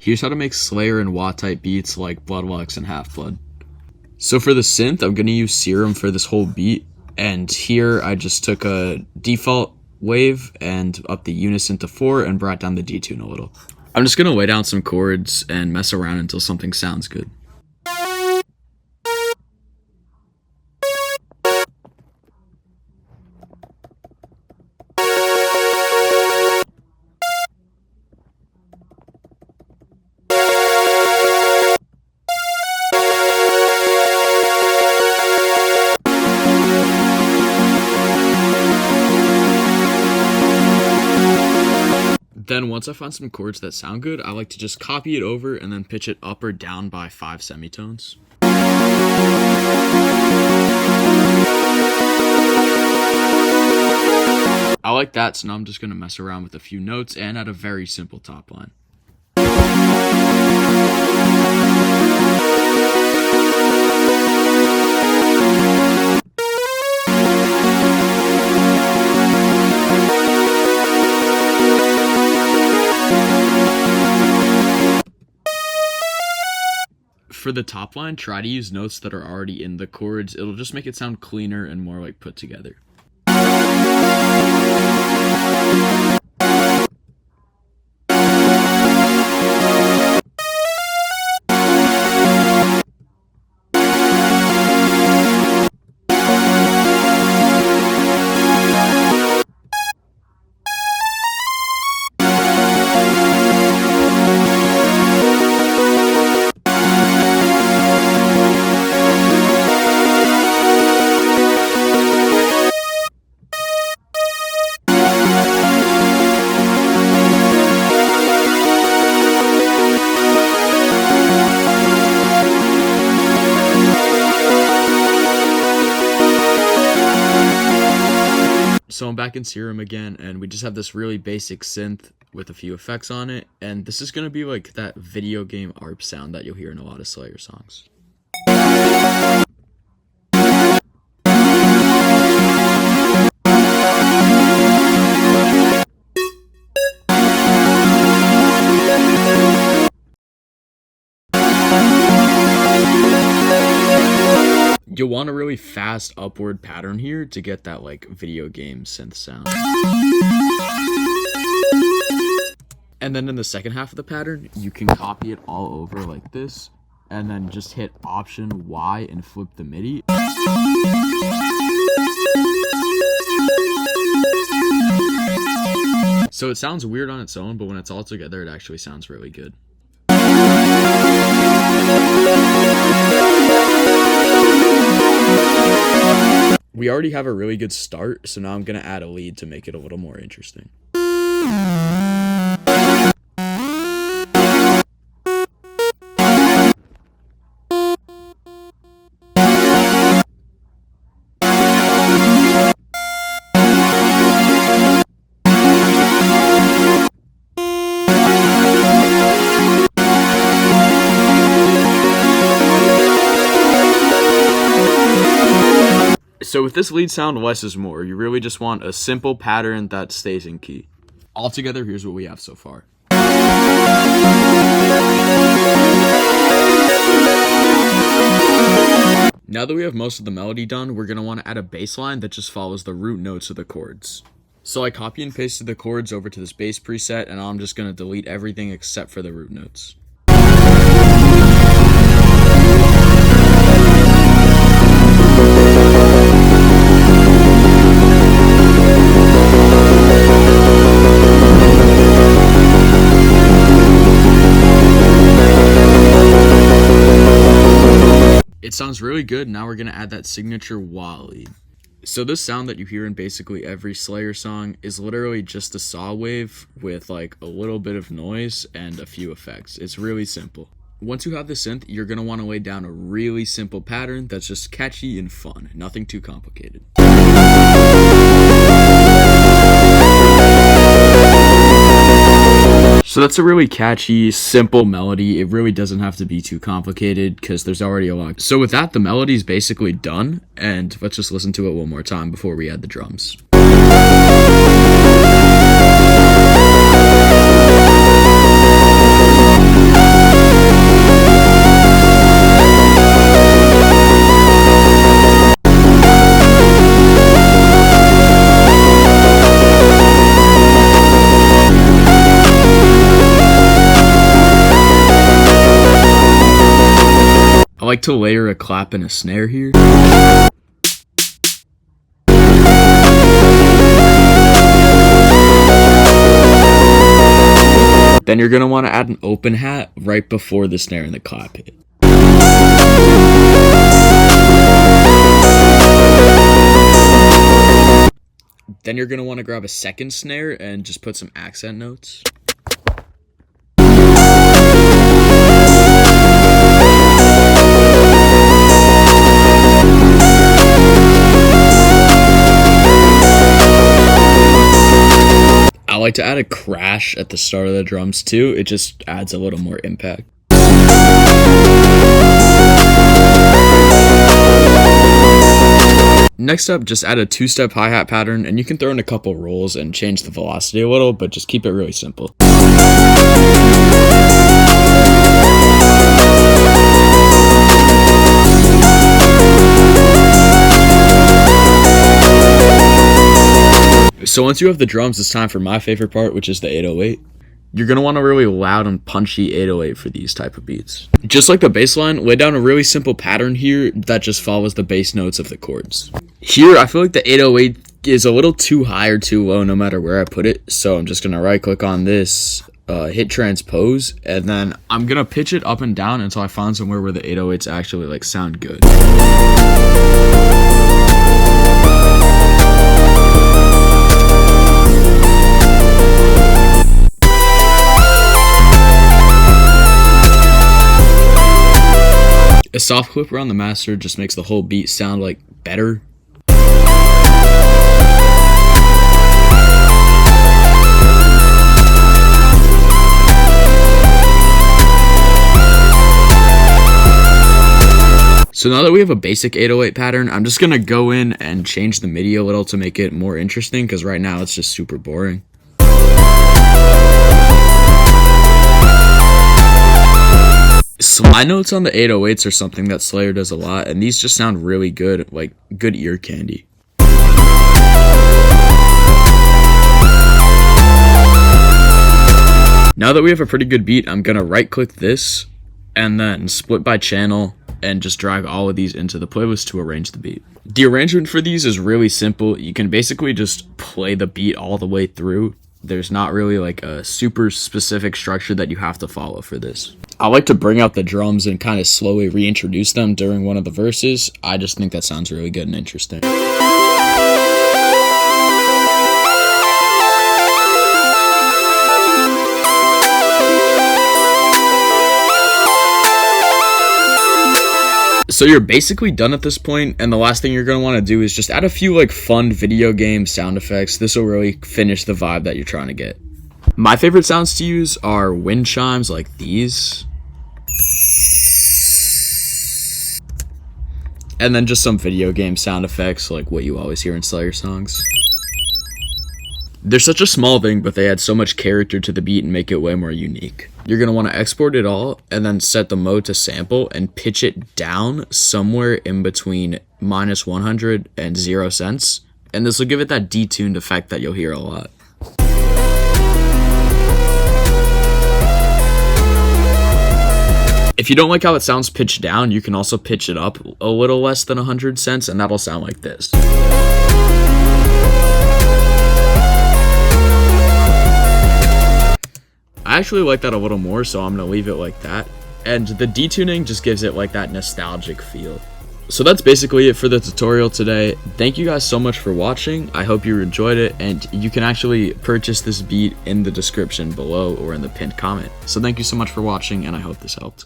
here's how to make Slayer and Wah type beats like Bloodlux and Half Blood. So for the synth, I'm going to use Serum for this whole beat, and here I just took a default wave and upped the unison to 4 and brought down the detune a little. I'm just going to lay down some chords and mess around until something sounds good. Then once I find some chords that sound good, I like to just copy it over and then pitch it up or down by 5 semitones. I like that, so now I'm just going to mess around with a few notes and add a very simple top line. For the top line, try to use notes that are already in the chords. It'll just make it sound cleaner and more like put together. So I'm back in Serum again, and we just have this really basic synth with a few effects on it, and this is going to be like that video game ARP sound that you'll hear in a lot of Slayer songs. You'll want a really fast upward pattern here to get that like video game synth sound. And then in the second half of the pattern, you can copy it all over like this, and then just hit Option Y and flip the MIDI. So it sounds weird on its own, but when it's all together, it actually sounds really good. We already have a really good start, so now I'm going to add a lead to make it a little more interesting. So with this lead sound, less is more. You really just want a simple pattern that stays in key. Altogether, here's what we have so far. Now that we have most of the melody done, we're going to want to add a bass line that just follows the root notes of the chords. So I copy and pasted the chords over to this bass preset, and now I'm just going to delete everything except for the root notes. It sounds really good. Now we're going to add that signature wah lead. So this sound that you hear in basically every Slayer song is literally just a saw wave with like a little bit of noise and a few effects. It's really simple. Once you have the synth, you're going to want to lay down a really simple pattern that's just catchy and fun. Nothing too complicated. So that's a really catchy, simple melody. It really doesn't have to be too complicated because there's already a lot. So with that, the melody's basically done, and let's just listen to it one more time before we add the drums. like to layer a clap and a snare here. Then you're going to want to add an open hat right before the snare and the clap hit. Then you're going to want to grab a second snare and just put some accent notes. I like to add a crash at the start of the drums too. It just adds a little more impact. Next up, just add a two-step hi-hat pattern, and you can throw in a couple rolls and change the velocity a little, but just keep it really simple. So once you have the drums, it's time for my favorite part, which is the 808. You're going to want a really loud and punchy 808 for these type of beats. Just like the bass line, lay down a really simple pattern here that just follows the bass notes of the chords. Here, I feel like the 808 is a little too high or too low no matter where I put it. So I'm just going to right click on this, hit transpose, and then I'm going to pitch it up and down until I find somewhere where the 808s actually like sound good. A soft clip around the master just makes the whole beat sound like better. So now that we have a basic 808 pattern, I'm just going to go in and change the MIDI a little to make it more interesting, because right now it's just super boring. Slide notes on the 808s are something that SLAYR does a lot, and these just sound really good, like good ear candy. Now that we have a pretty good beat, I'm gonna right click this and then split by channel and just drag all of these into the playlist to arrange the beat. The arrangement for these is really simple. You can basically just play the beat all the way through. There's not really like a super specific structure that you have to follow for this. I like to bring out the drums and kind of slowly reintroduce them during one of the verses. I just think that sounds really good and interesting. So you're basically done at this point, and the last thing you're going to want to do is just add a few like fun video game sound effects. This will really finish the vibe that you're trying to get. My favorite sounds to use are wind chimes like these. And then just some video game sound effects like what you always hear in SLAYR songs. They're such a small thing, but they add so much character to the beat and make it way more unique. You're going to want to export it all and then set the mode to sample and pitch it down somewhere in between -100 and 0 cents. And this will give it that detuned effect that you'll hear a lot. If you don't like how it sounds pitched down, you can also pitch it up a little less than 100 cents, and that'll sound like this. I actually like that a little more, so I'm going to leave it like that. And the detuning just gives it like that nostalgic feel. So that's basically it for the tutorial today. Thank you guys so much for watching. I hope you enjoyed it, and you can actually purchase this beat in the description below or in the pinned comment. So thank you so much for watching, and I hope this helped.